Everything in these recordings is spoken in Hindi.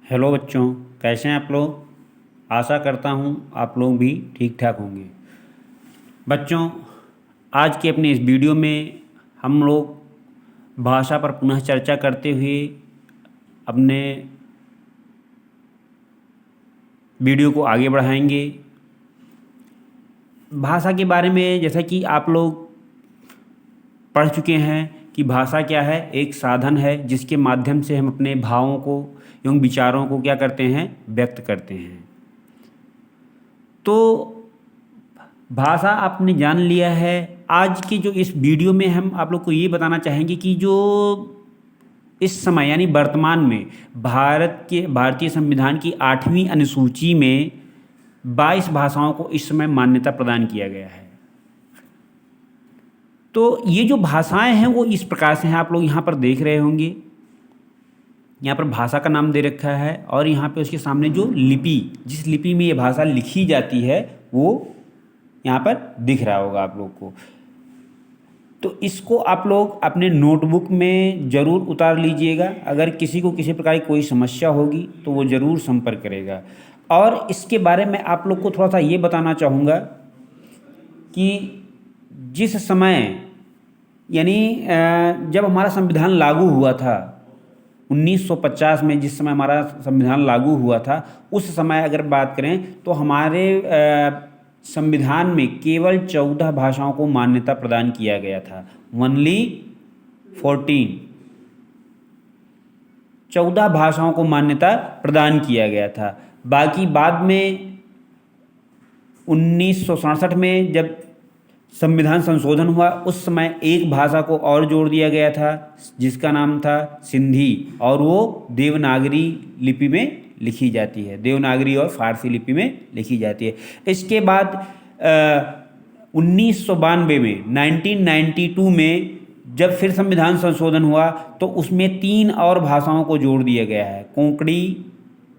हेलो बच्चों, कैसे हैं आप लोग। आशा करता हूँ आप लोग भी ठीक ठाक होंगे। बच्चों, आज के अपने इस वीडियो में हम लोग भाषा पर पुनः चर्चा करते हुए अपने वीडियो को आगे बढ़ाएंगे। भाषा के बारे में जैसा कि आप लोग पढ़ चुके हैं कि भाषा क्या है, एक साधन है जिसके माध्यम से हम अपने भावों को एवं विचारों को क्या करते हैं, व्यक्त करते हैं। तो भाषा आपने जान लिया है। आज के जो इस वीडियो में हम आप लोग को ये बताना चाहेंगे कि जो इस समय यानी वर्तमान में भारतीय संविधान की 8वीं अनुसूची में 22 भाषाओं को इस समय मान्यता प्रदान किया गया है। तो ये जो भाषाएं हैं वो इस प्रकार से हैं, आप लोग यहाँ पर देख रहे होंगे। यहाँ पर भाषा का नाम दे रखा है और यहाँ पे उसके सामने जो लिपि, जिस लिपि में ये भाषा लिखी जाती है वो यहाँ पर दिख रहा होगा आप लोग को। तो इसको आप लोग अपने नोटबुक में ज़रूर उतार लीजिएगा। अगर किसी को किसी प्रकार की कोई समस्या होगी तो वो ज़रूर संपर्क करेगा। और इसके बारे में आप लोग को थोड़ा सा ये बताना चाहूँगा कि जिस समय यानी जब हमारा संविधान लागू हुआ था 1950 में, जिस समय हमारा संविधान लागू हुआ था, उस समय अगर बात करें तो हमारे संविधान में केवल 14 भाषाओं को मान्यता प्रदान किया गया था। ओनली 14 भाषाओं को मान्यता प्रदान किया गया था। बाकी बाद में 1967 में जब संविधान संशोधन हुआ उस समय एक भाषा को और जोड़ दिया गया था जिसका नाम था सिंधी, और वो देवनागरी लिपि में लिखी जाती है। देवनागरी और फारसी लिपि में लिखी जाती है। इसके बाद 1992 में 1992 में जब फिर संविधान संशोधन हुआ तो उसमें 3 और भाषाओं को जोड़ दिया गया है, कोंकणी,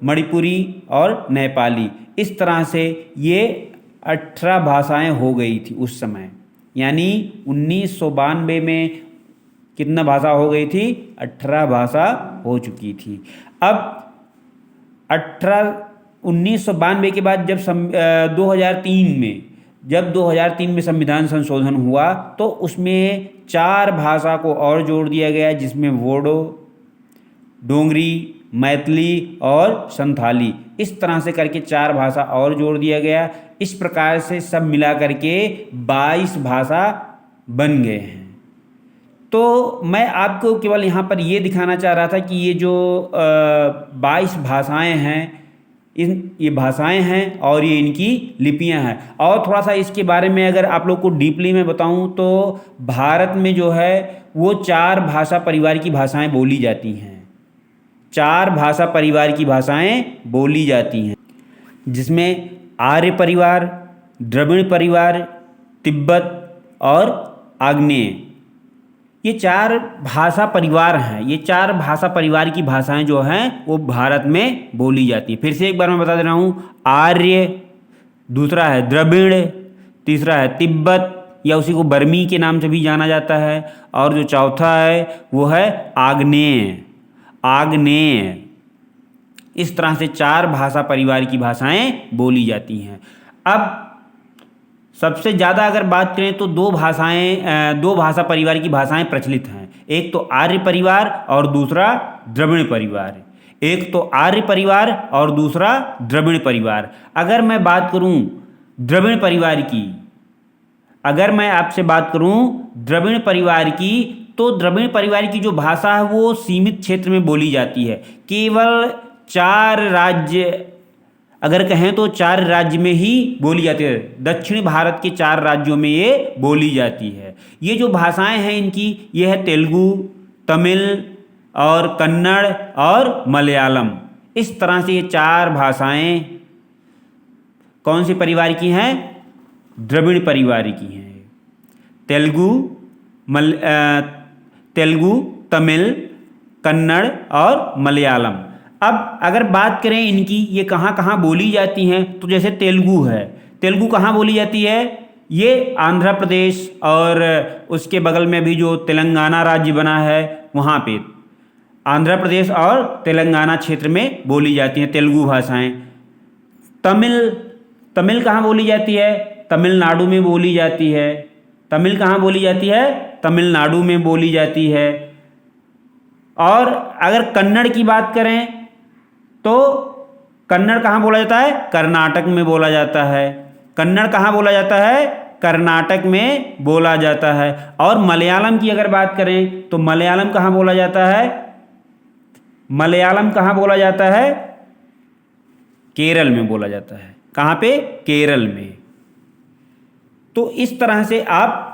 मणिपुरी और नेपाली। इस तरह से ये 18 भाषाएं हो गई थी उस समय। यानी 1992 में कितना भाषा हो गई थी, 18 भाषा हो चुकी थी। अब 1992 के बाद जब 2003 में संविधान संशोधन हुआ तो उसमें 4 भाषा को और जोड़ दिया गया, जिसमें बोडो, डोंगरी, मैथिली और संथाली। इस तरह से करके 4 भाषा और जोड़ दिया गया। इस प्रकार से सब मिला करके 22 भाषा बन गए हैं। तो मैं आपको केवल यहाँ पर ये दिखाना चाह रहा था कि ये जो 22 भाषाएं हैं, ये भाषाएं हैं और ये इनकी लिपियां हैं। और थोड़ा सा इसके बारे में अगर आप लोग को डीपली में बताऊं तो भारत में जो है वो 4 भाषा परिवार की भाषाएं बोली जाती हैं। 4 भाषा परिवार की भाषाएं बोली जाती हैं, जिसमें आर्य परिवार, द्रविड़ परिवार, तिब्बत और आग्नेय, ये 4 भाषा परिवार हैं। ये 4 भाषा परिवार की भाषाएं जो हैं वो भारत में बोली जाती हैं। फिर से एक बार मैं बता दे रहा हूँ, आर्य, दूसरा है द्रविड़, तीसरा है तिब्बत या उसी को बर्मी के नाम से भी जाना जाता है, और जो चौथा है वो है आग्नेय। इस तरह से 4 भाषा परिवार की भाषाएं बोली जाती हैं। अब सबसे ज़्यादा अगर बात करें तो 2 भाषा परिवार की भाषाएं प्रचलित हैं। एक तो आर्य परिवार और दूसरा द्रविड़ परिवार। एक तो आर्य परिवार और दूसरा द्रविड़ परिवार। अगर मैं बात करूं द्रविड़ परिवार की, अगर मैं आपसे बात करूं द्रविड़ परिवार की, तो द्रविड़ परिवार की जो भाषा है वो सीमित क्षेत्र में बोली जाती है। केवल 4 राज्य, अगर कहें तो 4 राज्य में ही बोली जाती है। दक्षिण भारत के 4 राज्यों में ये बोली जाती है। ये जो भाषाएं हैं इनकी, ये है तेलुगु, तमिल और कन्नड़ और मलयालम। इस तरह से ये 4 भाषाएं कौन से परिवार की हैं, द्रविड़ परिवार की हैं। तेलुगु, तमिल, कन्नड़ और मलयालम। अब अगर बात करें इनकी, ये कहाँ कहाँ बोली जाती हैं, तो जैसे तेलुगु है, तेलुगु कहाँ बोली जाती है, ये आंध्र प्रदेश और उसके बगल में भी जो तेलंगाना राज्य बना है वहाँ पे। आंध्र प्रदेश और तेलंगाना क्षेत्र में बोली जाती हैं तेलुगु भाषाएं। तमिल कहाँ बोली जाती है? तमिलनाडु में बोली जाती है। तमिल कहाँ बोली जाती है? तमिलनाडु में बोली जाती है। और अगर कन्नड़ की बात करें तो कन्नड़ कहाँ बोला जाता है? कर्नाटक में बोला जाता है। कन्नड़ कहाँ बोला जाता है? कर्नाटक में बोला जाता है। और मलयालम की अगर बात करें तो मलयालम कहाँ बोला जाता है? मलयालम कहाँ बोला जाता है? केरल में बोला जाता है। कहाँ पे? केरल में। तो इस तरह से आप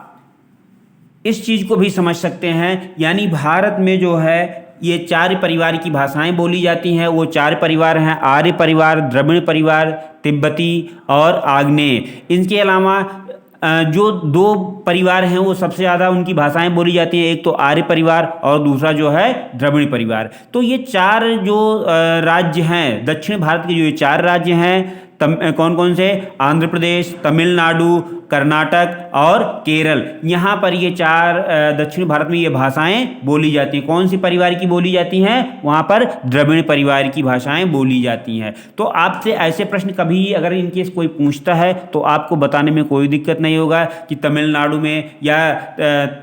इस चीज को भी समझ सकते हैं, यानी भारत में जो है ये 4 परिवार की भाषाएं बोली जाती हैं। वो 4 परिवार हैं, आर्य परिवार, द्रविड़ परिवार, तिब्बती और आग्नेय। इनके अलावा जो 2 परिवार हैं वो सबसे ज़्यादा उनकी भाषाएं बोली जाती हैं, एक तो आर्य परिवार और दूसरा जो है द्रविड़ परिवार। तो ये 4 जो राज्य हैं, दक्षिण भारत के जो ये 4 राज्य हैं, कौन कौन से? आंध्र प्रदेश, तमिलनाडु, कर्नाटक और केरल। यहाँ पर ये 4 दक्षिण भारत में ये भाषाएं बोली जाती हैं। कौन सी परिवार की बोली जाती हैं? वहाँ पर द्रविड़ परिवार की भाषाएं बोली जाती हैं। तो आपसे ऐसे प्रश्न कभी अगर इनकेस कोई पूछता है तो आपको बताने में कोई दिक्कत नहीं होगा कि तमिलनाडु में या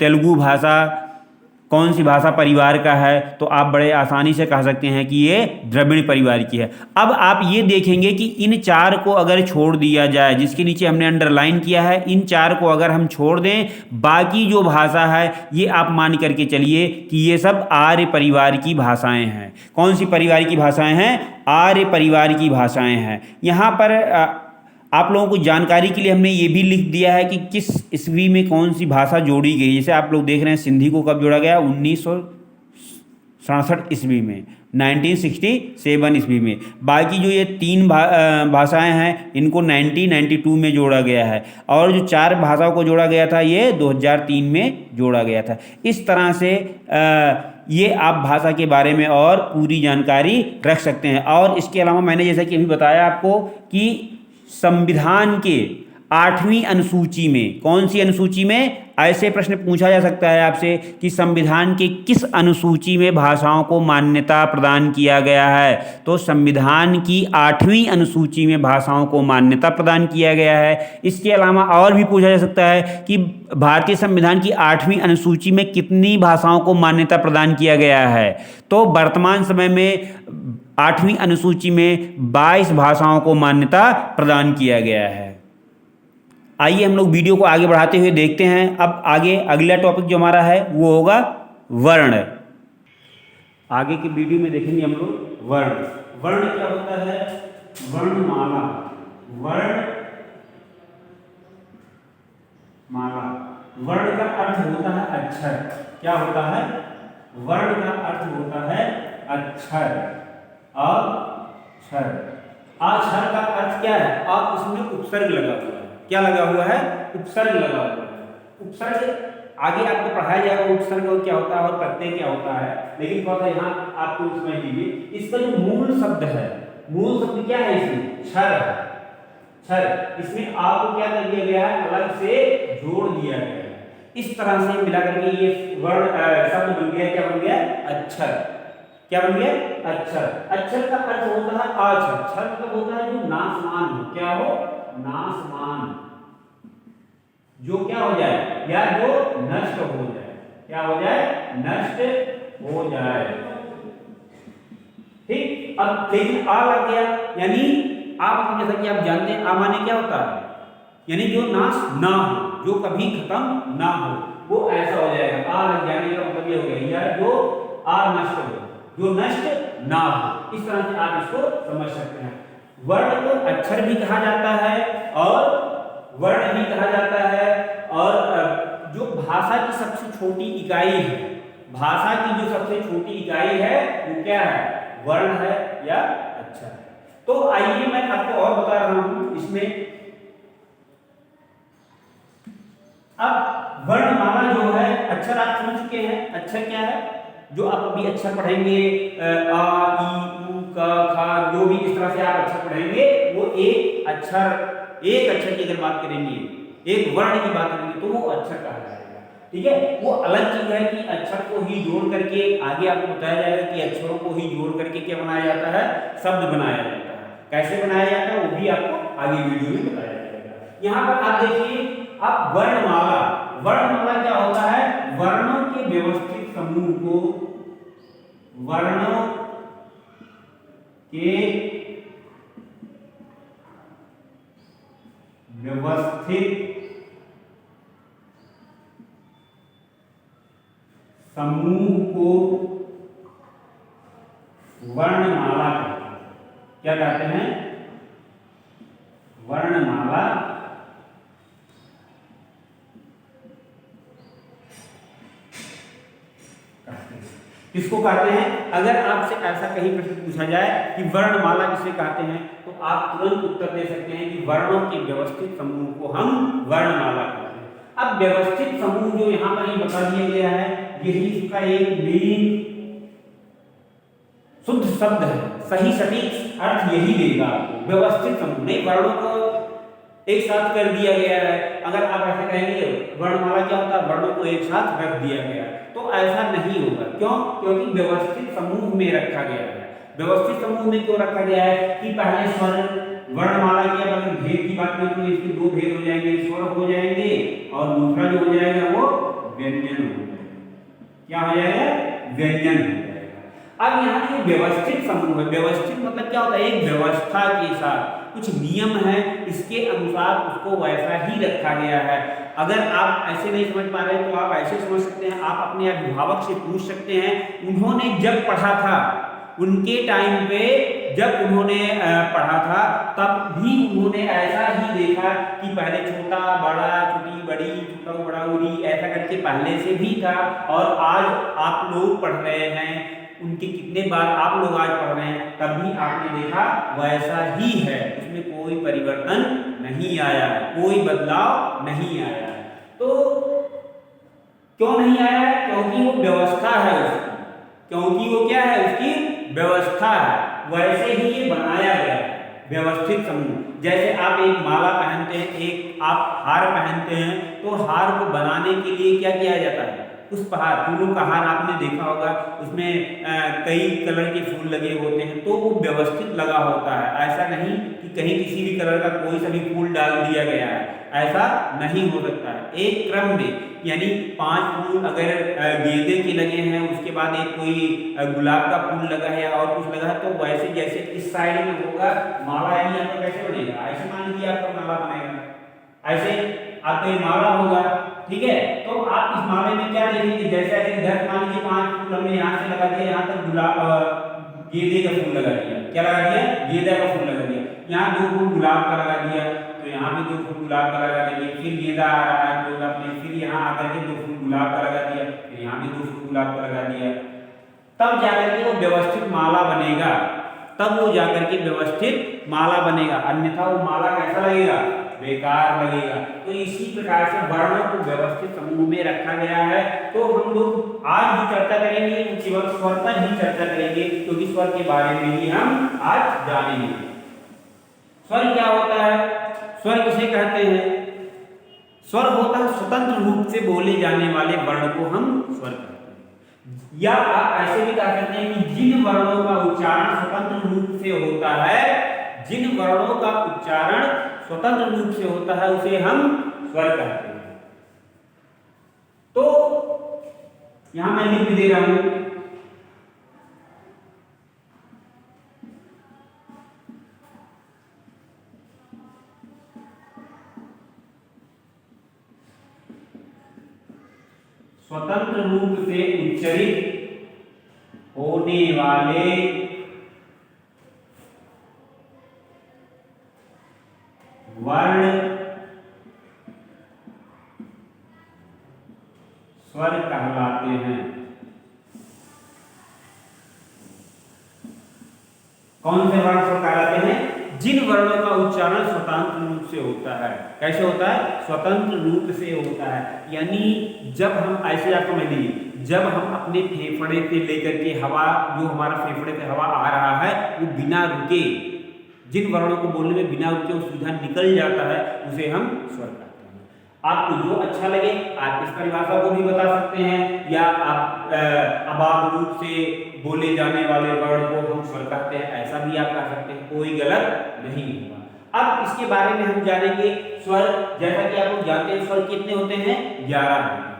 तेलुगु भाषा कौन सी भाषा परिवार का है, तो आप बड़े आसानी से कह सकते हैं कि ये द्रविड़ परिवार की है। अब आप ये देखेंगे कि इन 4 को अगर छोड़ दिया जाए, जिसके नीचे हमने अंडरलाइन किया है, इन 4 को अगर हम छोड़ दें, बाकी जो भाषा है ये आप मान करके चलिए कि ये सब आर्य परिवार की भाषाएं हैं। कौन सी परिवार की भाषाएं हैं? आर्य परिवार की भाषाएं हैं। यहाँ पर आप लोगों को जानकारी के लिए हमने ये भी लिख दिया है कि किस ईस्वी में कौन सी भाषा जोड़ी गई। जैसे आप लोग देख रहे हैं सिंधी को कब जोड़ा गया? 1967 ईस्वी में, 1967 ईस्वी में। बाकी जो ये 3 भाषाएं हैं इनको 1992 में जोड़ा गया है। और जो 4 भाषाओं को जोड़ा गया था ये 2003 में जोड़ा गया था। इस तरह से ये आप भाषा के बारे में और पूरी जानकारी रख सकते हैं। और इसके अलावा मैंने जैसा कि अभी बताया आपको कि संविधान के 8वीं अनुसूची में, कौन सी अनुसूची में? ऐसे प्रश्न पूछा जा सकता है आपसे कि संविधान के किस अनुसूची में भाषाओं को मान्यता प्रदान किया गया है? तो संविधान की 8वीं अनुसूची में भाषाओं को मान्यता प्रदान किया गया है। इसके अलावा और भी पूछा जा सकता है कि भारतीय संविधान की 8वीं अनुसूची में कितनी भाषाओं को मान्यता प्रदान किया गया है? तो वर्तमान समय में 8वीं अनुसूची में 22 भाषाओं को मान्यता प्रदान किया गया है। आइए हम लोग वीडियो को आगे बढ़ाते हुए देखते हैं। अब आगे अगला टॉपिक जो हमारा है वो होगा वर्ण। आगे की वीडियो में देखेंगे हम लोग वर्ण। वर्ण क्या होता है? वर्णमाला। वर्णमाला। वर्ण का अर्थ होता है अक्षर। क्या होता है? वर्ण का अर्थ होता है अक्षर। अक्षर। अक्षर का अर्थ क्या है? अब इसमें उपसर्ग लगा हुआ है। क्या लगा हुआ है? उपसर्ग लगा हुआ है। उपसर्ग आगे आपको पढ़ाया जाएगा उपसर्ग और क्या होता है और प्रत्यय क्या होता है, लेकिन थोड़ा सा यहाँ आपको समझ लीजिए। इसका जो मूल शब्द है, मूल शब्द क्या है? इसमें क्षर है। क्षर। इसमें आपको क्या कर दिया गया है? अलग से जोड़ दिया गया है। इस तरह से मिला करके ये वर्ण शब्द बन गया। क्या बन गया? अक्षर। क्या बन गया? अक्षर। अक्षर का अर्थ होता है अक्षर। क्षर मतलब होता है जो नाशवान हो। क्या हो? नाशवान। जो क्या हो जाए? या जो नष्ट हो जाए। क्या हो जाए? नष्ट हो जाए। ठीक। अब लेकिन आ लग गया, यानी आप जैसा कि आप जानते हैं आ माने क्या होता है? यानी जो नाश ना हो, जो कभी खत्म ना हो, वो ऐसा हो जाएगा। आ लग जाने का मतलब ये हो गया, या जो आ नष्ट हो, जो नष्ट ना हो। इस तरह से आप इसको समझ सकते हैं। वर्ण को अक्षर भी कहा जाता है और वर्ण भी कहा जाता है। और जो भाषा की सबसे छोटी इकाई है, भाषा की जो सबसे छोटी इकाई है वो क्या है? वर्ण है या अक्षर है। तो आइए मैं आपको और बता रहा हूं इसमें। अब वर्णमाला जो है, अक्षर आप समझ चुके हैं। अक्षर क्या है? जो आप अभी अक्षर पढ़ेंगे, आ, ई, उ, क, ख, जो भी इस तरह से आप अक्षर पढ़ेंगे, वो एक अक्षर की अगर बात करेंगे, एक वर्ण की बात करेंगे तो वो अक्षर कहा जाएगा। ठीक है, वो अलग चीज है कि अक्षर को ही जोड़ करके आगे आपको बताया जाएगा कि अक्षरों को ही जोड़ करके क्या बनाया जाता है, शब्द बनाया जाता है। कैसे बनाया जाता है वो भी आपको आगे वीडियो में बताया जाएगा। यहाँ पर आप देखिए, अब वर्णमाला, वर्णमाला क्या होता है, वर्णों के व्यवस्थित समूह को, वर्णों के व्यवस्थित समूह को वर्णमाला कहते हैं। क्या कहते हैं, वर्णमाला। किसको कहते हैं, अगर आपसे ऐसा कहीं प्रश्न पूछा जाए कि वर्णमाला किसे कहते हैं, तो आप तुरंत उत्तर दे सकते हैं कि वर्णों के व्यवस्थित समूह को हम वर्णमाला कहते हैं। अब व्यवस्थित समूह जो यहाँ पर बता दिया गया है, यही इसका एक मेन शुद्ध शब्द है, सही सटीक अर्थ यही देगा आपको, व्यवस्थित समूह। नहीं वर्णों को एक साथ कर दिया गया है, अगर आप ऐसे कहेंगे वर्णमाला क्या होता है, वर्णों को एक साथ रख दिया गया, तो ऐसा नहीं होगा। क्यों, क्योंकि व्यवस्थित समूह में रखा गया है। व्यवस्थित समूह में क्यों रखा गया है कि पहले स्वर, वर्णमाला की अगर भेद की बात करें तो इसके दो भेद हो जाएंगे, स्वर हो जाएंगे और दूसरा जो हो जाएगा वो व्यंजन हो जाएगा। क्या हो जाएगा, व्यंजन हो जाएगा। अब यहाँ जो व्यवस्थित समूह है, व्यवस्थित मतलब क्या होता है, एक व्यवस्था के साथ कुछ नियम है, इसके अनुसार उसको वैसा ही रखा गया है। अगर आप ऐसे नहीं समझ पा रहे तो आप ऐसे समझ सकते हैं, आप अपने अभिभावक से पूछ सकते हैं, उन्होंने जब पढ़ा था, उनके टाइम पे जब उन्होंने पढ़ा था, तब भी उन्होंने ऐसा ही देखा कि पहले छोटा बड़ा, छोटी बड़ी, छोटा बड़ा उड़ी, ऐसा करके पहले से भी था। और आज आप लोग पढ़ रहे हैं, उनके कितने बार आप लोग आज पढ़ रहे हैं, तब भी आपने देखा वैसा ही है, उसमें कोई परिवर्तन नहीं आया है, कोई बदलाव नहीं आया है। तो क्यों नहीं आया है, क्योंकि वो व्यवस्था है उसकी, क्योंकि वो क्या है, उसकी व्यवस्था है, वैसे ही ये बनाया गया है व्यवस्थित समूह। जैसे आप एक माला पहनते हैं, एक आप हार पहनते हैं, तो हार को बनाने के लिए क्या किया जाता है, पुष्पहार, फूलों का हार आपने देखा होगा, उसमें कई कलर के फूल लगे होते हैं, तो वो व्यवस्थित लगा होता है। ऐसा नहीं कि कहीं किसी भी कलर का कोई सा भी फूल डाल दिया गया है, ऐसा नहीं हो सकता है। एक क्रम में, यानी 5 फूल अगर गेंदे के लगे हैं, उसके बाद एक कोई गुलाब का फूल लगा है और कुछ लगा है, तो वैसे जैसे इस साइड में होगा माला, यानी आपका कैसे बनेगा, ऐसे मान लीजिए आपका माला बनेगा, ऐसे आपका ये माला होगा, ठीक है। तो आप इस माले में क्या देखेंगे, जैसे ऐसे इधर मान लीजिए 5 फूल हमने यहाँ से लगा दिया, यहाँ तक गुलाब गेंदे का फूल लगा दिया, क्या लगा दिया, गेंदा का फूल लगा दिया, यहाँ 2 फूल गुलाब का लगा दिया, तो यहाँ भी 2 फूल गुलाब का लगा देंगे, फिर गेंदा आ रहा है तो आपने फिर यहाँ आकर के 2 फूल गुलाब का लगा दिया, फिर यहाँ भी 2 फूल गुलाब का लगा दिया, तब जाकर के वो व्यवस्थित माला बनेगा, तब वो जाकर के व्यवस्थित माला बनेगा, अन्यथा वो माला कैसा लगेगा, बेकार लगेगा। तो इसी प्रकार से वर्णों को व्यवस्थित समूह में रखा गया है। तो हम लोग आज भी चर्चा करेंगे, केवल स्वर पर ही चर्चा करेंगे, क्योंकि स्वर के बारे में ही हम आज जानेंगे। स्वर क्या होता है, स्वर किसे कहते हैं, स्वर होता है स्वतंत्र रूप से बोले जाने वाले वर्ण को हम स्वर कहते हैं। या आप ऐसे भी कह सकते हैं कि जिन वर्णों का उच्चारण स्वतंत्र रूप से होता है, जिन वर्णों का उच्चारण स्वतंत्र रूप से होता है, उसे हम स्वर कहते हैं। तो यहां मैं लिख दे रहा हूं, स्वतंत्र रूप से उच्चरित होने वाले वर्ण स्वर कहलाते हैं। कौन से वर्ण स्वर कहलाते हैं, जिन वर्णों का उच्चारण स्वतंत्र रूप से होता है। कैसे होता है, स्वतंत्र रूप से होता है, यानी जब हम ऐसे, आप समझ लीजिए, जब हम अपने फेफड़े पे लेकर के हवा, जो हमारा फेफड़े पे हवा आ रहा है, वो बिना रुके, जिन वर्णों को बोलने में बिना रुके वो सीधा निकल जाता है, उसे हम स्वर कहते हैं। आपको जो अच्छा लगे आप इस परिभाषा को भी बता सकते हैं, या आप अबाध रूप से बोले जाने वाले वर्ड को हम स्वर कहते हैं, ऐसा भी आप कह सकते हैं, कोई गलत नहीं होगा। अब इसके बारे में हम जानेंगे स्वर। जैसा कि आप लोग जानते हैं स्वर कितने होते हैं, 11 होते हैं।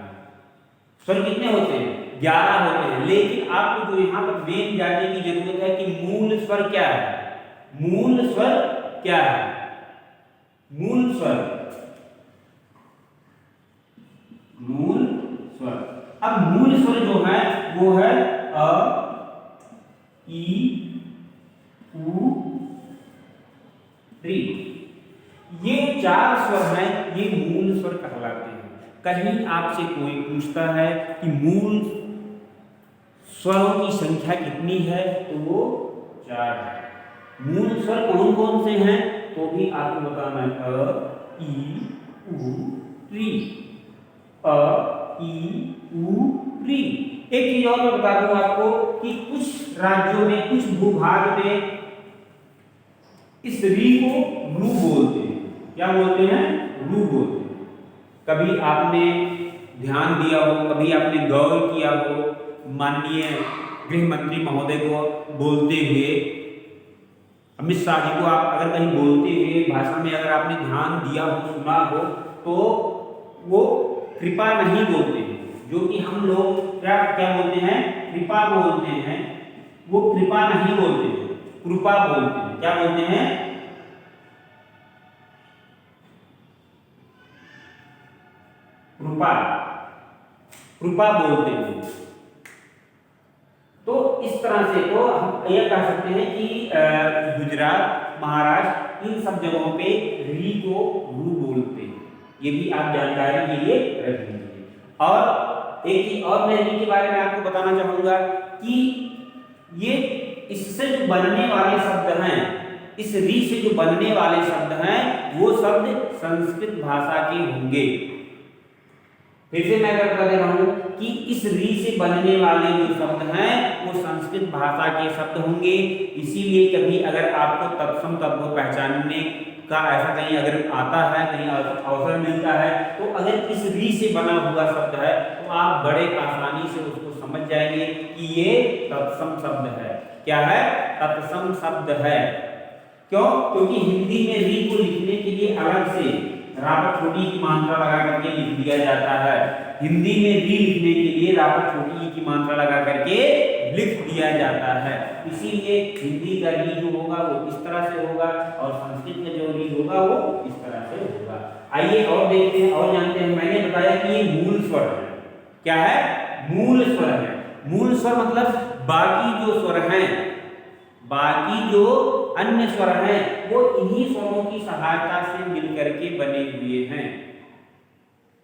स्वर कितने होते हैं, 11 होते हैं। लेकिन आपको जो यहाँ पर मेन जानने की जरूरत है कि मूल स्वर क्या है। मूल स्वर क्या है, मूल स्वर, मूल स्वर। अब मूल स्वर जो है वो है अ, ई, उ, री। ये 4 स्वर हैं, ये मूल स्वर कहलाते हैं। कहीं आपसे कोई पूछता है कि मूल स्वरों की संख्या कितनी है, तो वो 4 है। मूल स्वर कौन कौन से हैं, तो भी आपको बताना है अ, ई, उ, री। अ, ई, उ, री। एक चीज और मैं बता दूं आपको कि कुछ राज्यों में, कुछ भूभाग में इस री को रू बोलते हैं। क्या बोलते हैं, रू बोलते हैं। कभी आपने ध्यान दिया हो, कभी आपने गौर किया हो माननीय गृह मंत्री महोदय को बोलते हुए, अमित शाह जी को आप अगर कहीं बोलते हुए भाषण में अगर आपने ध्यान दिया हो, सुना हो, तो वो कृपा नहीं बोलते हैं, जो कि हम लोग क्या क्या बोलते हैं, कृपा बोलते हैं। वो कृपा नहीं बोलते हैं, कृपा बोलते हैं। क्या बोलते हैं, कृपा, कृपा बोलते हैं। तो इस तरह से तो हम यह कह सकते हैं कि गुजरात, महाराष्ट्र, इन सब जगहों पे री को रू बोलते हैं। ये भी आप जानकारी के लिए रख लीजिए। और एक चीज और मैं री के बारे में आपको बताना चाहूंगा कि ये इससे जो बनने वाले शब्द हैं, इस री से जो बनने वाले शब्द हैं, वो शब्द संस्कृत भाषा के होंगे। फिर से मैं बता दे रहा हूं कि इस री से बनने वाले जो शब्द हैं वो संस्कृत भाषा के शब्द होंगे। इसीलिए कभी अगर आपको तत्सम तत्व को पहचानने का ऐसा कहीं अगर आता है, कहीं अवसर मिलता है, तो अगर इस री से बना हुआ शब्द है तो आप बड़े आसानी से उसको समझ जाएंगे कि ये तत्सम शब्द है। क्या है, तत्सम शब्द है। क्यों, क्योंकि हिंदी में री को लिखने के लिए अलग से रावत छोटी की मात्रा लगा करके लिख दिया जाता है। हिंदी में री लिखने के लिए रावत छोटी की मात्रा लगा करके लिख दिया जाता है। इसीलिए हिंदी का री जो होगा वो इस तरह से होगा और संस्कृत का जो री होगा वो इस तरह से होगा। आइए और देखते हैं और जानते हैं। मैंने बताया कि ये मूल स्वर है। क्या है, मूल स्वर है। मूल स्वर मतलब बाकी जो स्वर हैं, बाकी जो अन्य स्वर हैं वो इन्हीं स्वरों की सहायता से मिलकर के बने हुए हैं।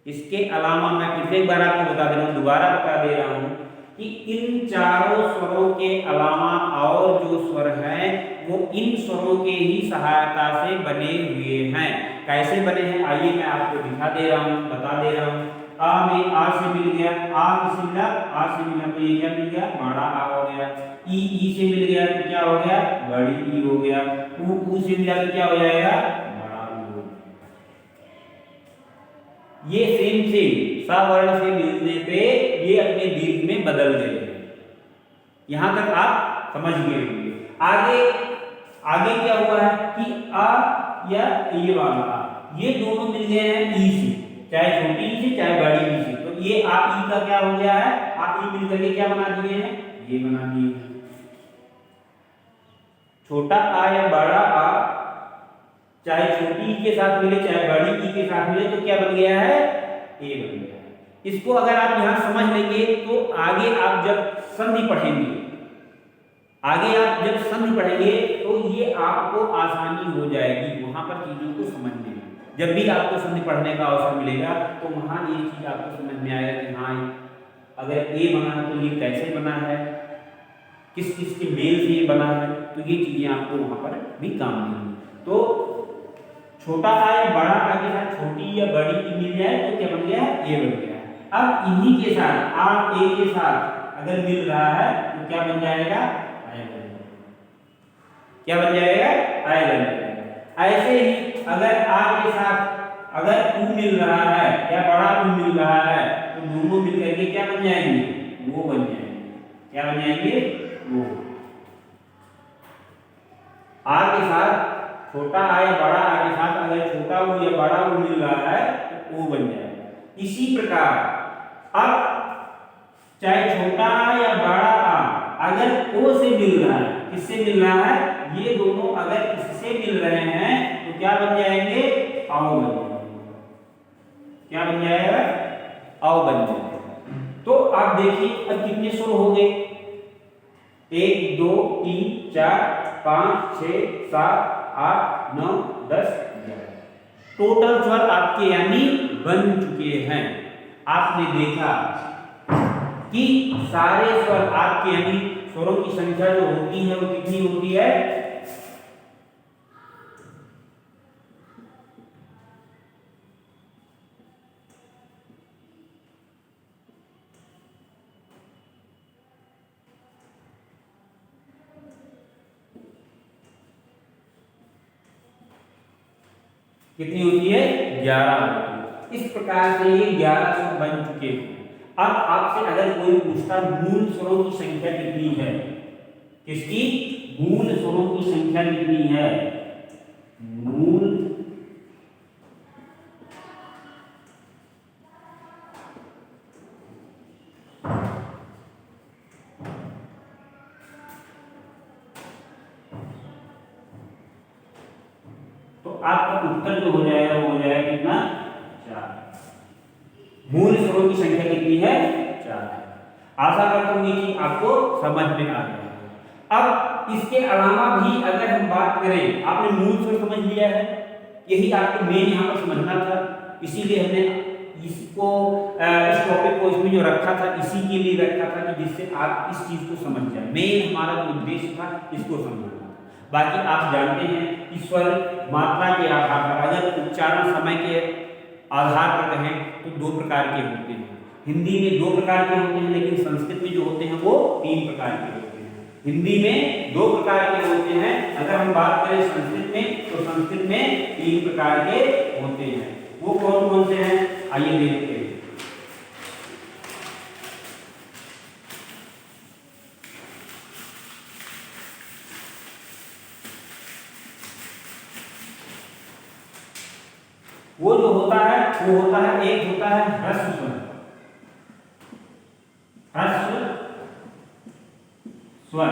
इसके अलावा मैं फिर से एक बार आपको बता दे रहा हूं, दोबारा बता दे रहा हूं कि इन चारों स्वरों के अलावा और जो स्वर हैं वो इन स्वरों के ही सहायता से बने हुए हैं। कैसे बने हैं आइए मैं आपको दिखा दे रहा हूं, बता दे रहा हूं। आ में आ से मिल गया, आ किससे मिला, आ से मिला तो ये क्या मिल गया, बड़ा आ हो गया। ई से मिल गया तो क्या हो गया, बड़ी ई हो गया। ऊ से मिला तो क्या हो जाएगा, बड़ा ऊ हो गया। ये सेम सवर्ण से मिलने पे ये अपने दीर्घ में बदल गए। यहां तक आप समझ गए होंगे। आगे आगे क्या हुआ है कि आ या ये वाला आ, ये दोनों मिल गए हैं ई से, चाहे छोटी ई से चाहे बड़ी ई से। तो ये आ ई का क्या हो गया है, आ ई मिलकर के क्या बना दिए हैं, ये बना दिए हैं। छोटा आ या बड़ा आ चाहे छोटी ई के साथ मिले चाहे बड़ी ई के साथ मिले तो क्या बन गया है, ए बन गया है। इसको अगर आप यहां समझ लेंगे तो आगे आप जब संधि पढ़ेंगे, आगे आप जब संधि पढ़ेंगे तो ये आपको आसानी हो जाएगी वहां पर चीजों को समझने में। जब भी आपको संधि पढ़ने का अवसर मिलेगा तो वहां ये चीज आपको समझ में आएगा कि हाँ अगर ए बना है तो ये कैसे बना है, किस किस के मेल से ये बना है, तो ये चीजें आपको वहां पर भी काम देंगी। तो छोटा आ या बड़ा आ के साथ छोटी या बड़ी की मिल जाए तो क्या बन गया, ए बन गया। अब इन्हीं के साथ आ ए के साथ अगर मिल रहा है तो क्या बन जाएगा, क्या बन जाएगा, आय बन जाएगा। ऐसे ही अगर आ के साथ अगर ऊ मिल रहा है या बड़ा ऊ मिल रहा है तो दोनों मिलकर के क्या बन जाएंगे, वो बन जाएंगे। क्या बन जाएंगे, वो। आ के साथ छोटा आ या बड़ा आ के साथ अगर छोटा ऊ या बड़ा ऊ मिल रहा है तो ओ बन जाएगा। इसी प्रकार अब चाहे छोटा आ या बड़ा आ अगर ओ से मिल रहा है, किससे मिल रहा है, ये दोनों अगर इससे मिल रहे हैं तो क्या बन जाएंगे, आओ बन जाएंगे। क्या बन जाएगा, आओ बन जाएगा। तो आप देखिए अब कितने स्वर हो गए, 1 2 3 4 5 6 7 8 9 10 11 टोटल स्वर आपके यानी बन चुके हैं। आपने देखा कि सारे स्वर आपके यानी स्वरों की संख्या जो होती है वो कितनी होती है, कितनी होती है, 11 होती है। इस प्रकार से ये 11 स्वर बन चुके हैं। अब आपसे अगर कोई पूछता मूल स्वरों की संख्या कितनी है, किसकी, मूल स्वरों की संख्या कितनी है, मूल तो आपका उत्तर जो हो जाएगा वो हो जाएगा कितना, 4। मूल स्वरों की संख्या कितनी है, 4। आशा करता हूं कि आपको समझ में आ गया। अब इसके अलावा भी अगर हम बात करें, आपने मूल स्वर समझ लिया है, यही आपको मेन यहाँ पर समझना था, इसीलिए हमने इसको इस टॉपिक को इसमें जो रखा था इसी के लिए रखा था कि जिससे आप इस चीज को समझ जाए। मेन हमारा जो उद्देश्य था इसको समझना। बाकी आप जानते हैं कि स्वर मात्रा के आधार पर, अगर उच्चारण समय के आधार पर कहें तो 2 प्रकार के होते हैं। हिंदी में 2 प्रकार के होते हैं, लेकिन संस्कृत में जो होते हैं वो 3 प्रकार के होते हैं। हिंदी में 2 प्रकार के होते हैं, अगर हम बात करें संस्कृत में तो संस्कृत में 3 प्रकार के होते हैं। वो कौन कौन से हैं, आइए देखते हैं। वो जो होता है वो होता है, एक होता है ह्रस्व स्वर, ह्रस्व स्वर,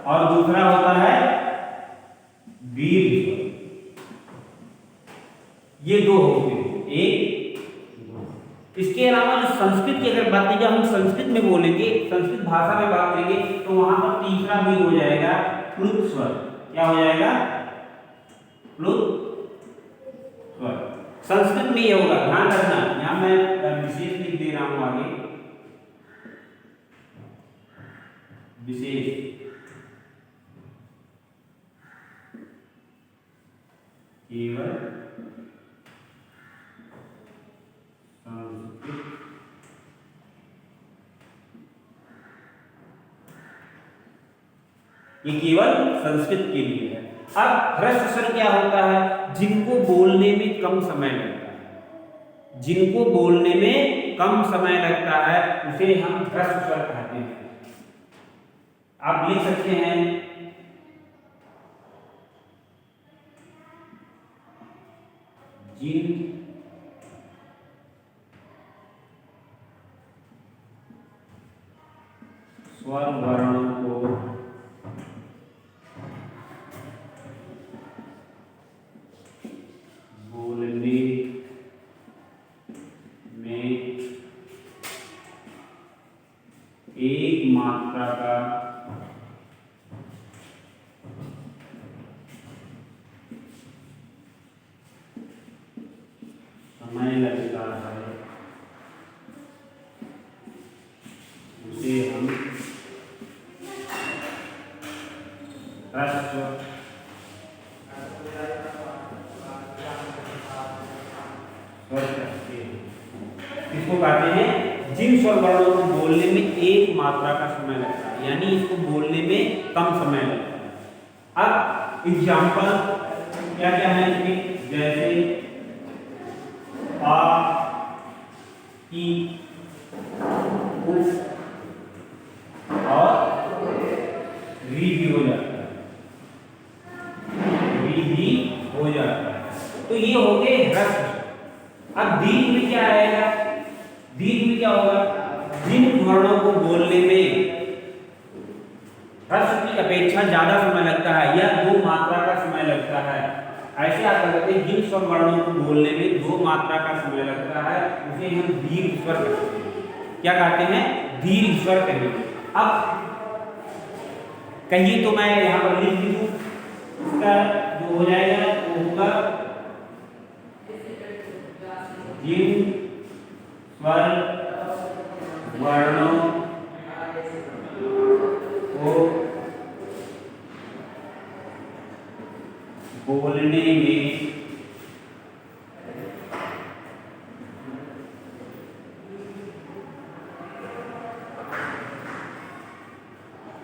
और दूसरा होता है दीर्घ स्वर। ये 2 होते हैं, 1 2। इसके अलावा जो संस्कृत की अगर बात की जाए, हम संस्कृत में बोलेंगे, संस्कृत भाषा में बात करेंगे तो वहां पर तीसरा भी हो जाएगा प्लुत स्वर। क्या हो जाएगा, प्लुत स्वर। संस्कृत में ये होगा, ध्यान रखना, यहां मैं विशेष लिख दे रहा हूं आगे, विशेष, केवल संस्कृत ये केवल संस्कृत के लिए है। अब ह्रस्व स्वर क्या होता है, जिनको बोलने में कम समय लगता है, जिनको बोलने में कम समय लगता है उसे हम ह्रस्व स्वर कहते हैं। आप लिख सकते हैं जिन स्वर वर्णों को बोलने में एक मात्रा का समय लगता है उसे हम ह्रस्व स्वर कहते हैं। इसको कहते हैं जिन स्वर वर्णों को बोलने में एक मात्रा का समय लगता है, यानी इसको बोलने में कम समय लगता है। अब एग्जाम्पल क्या क्या है इसके, जैसे ई, उफ और री भी हो जाता है, री भी हो जाता है। तो ये हो गए ह्रस्व। अब दीर्घ में क्या आएगा? दीर्घ में क्या होगा? जिन वर्णों को बोलने में ह्रस्व की अपेक्षा ज्यादा समय लगता है या दो मात्रा का समय लगता है, ऐसे आप कहते हैं जिन स्वर वर्णों को बोलने में दो मात्रा का समय लगता है उसे हम दीर्घ स्वर कहते हैं। क्या कहते हैं? दीर्घ स्वर कहते हैं। अब कहिए तो मैं यहाँ पर लिख दूं, इसका जो हो जाएगा वो होगा जिन स्वर वर्णों को बोलने में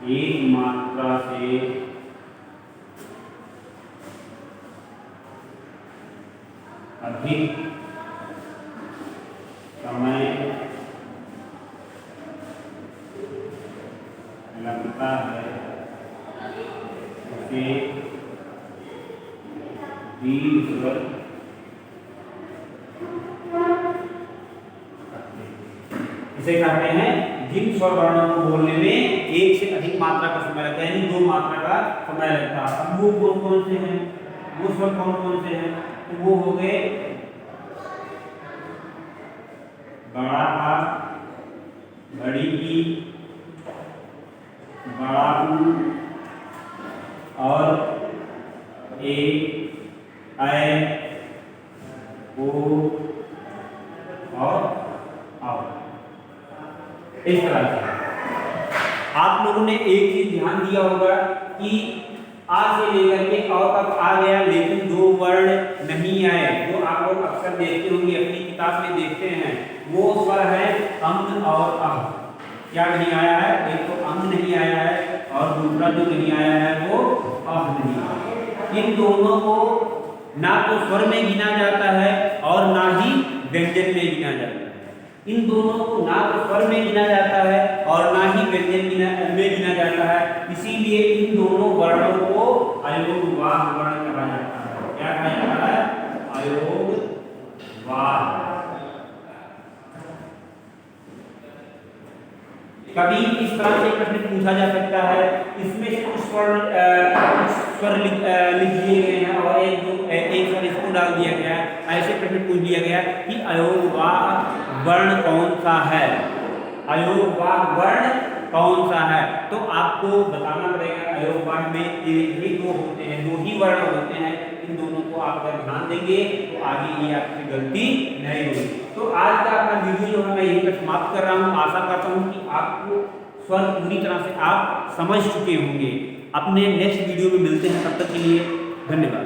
एक मात्रा से अधिक समय लगता है उसे दीर्घ स्वर इसे कहते हैं जिन स्वर वर्णों को बोलने में एक से अधिक मात्रा का समय लगता है, यानी दो मात्रा का समय लगता है। अब वो कौन कौन से हैं? वो स्वर कौन कौन से हैं? तो वो हो गए बड़ा आ, बड़ी ई, बड़ा ऊ और ए, ऐ, ओ और आओ। इस तरह से आप लोगों ने एक चीज ध्यान दिया होगा कि आ से लेकर के अ तक आ गया, लेकिन दो वर्ण नहीं आए। जो आप लोग अक्सर देखते होंगे, अपनी किताब में देखते हैं, वो स्वर है अंग और अह। क्या नहीं आया है? एक तो अंग नहीं आया है और दूसरा जो नहीं आया है वो अह नहीं आया है। इन दोनों को ना तो स्वर में गिना जाता है और ना ही व्यंजन में गिना जाता है। इन दोनों को ना तो स्वर में गिना जाता है और ना ही व्यंजन में गिना जाता है। इसीलिए इन दोनों वर्णों को अयोगवाह वर्ण कहा जाता है। क्या कहा जाता है? अयोगवाह। कभी इस तरह से प्रश्न पूछा जा सकता है, इसमें से कुछ स्वर लिख दिए गए हैं और एक स्वर इसको डाल दिया गया है। ऐसे प्रश्न पूछ लिया गया कि अयोगवाह वर्ण कौन सा है? अयोगवाह वर्ण कौन सा है? तो आपको बताना पड़ेगा। अयोगवाह में ये दो होते हैं, दो ही वर्ण होते हैं। इन दोनों को आप अगर ध्यान देंगे तो आगे ये आपसे गलती नहीं होगी। तो आज का अपना वीडियो जो है मैं यहीं पर समाप्त कर रहा हूँ। आशा करता हूँ कि आपको स्वर पूरी तरह से आप समझ चुके होंगे। अपने नेक्स्ट वीडियो में मिलते हैं, तब तक के लिए धन्यवाद।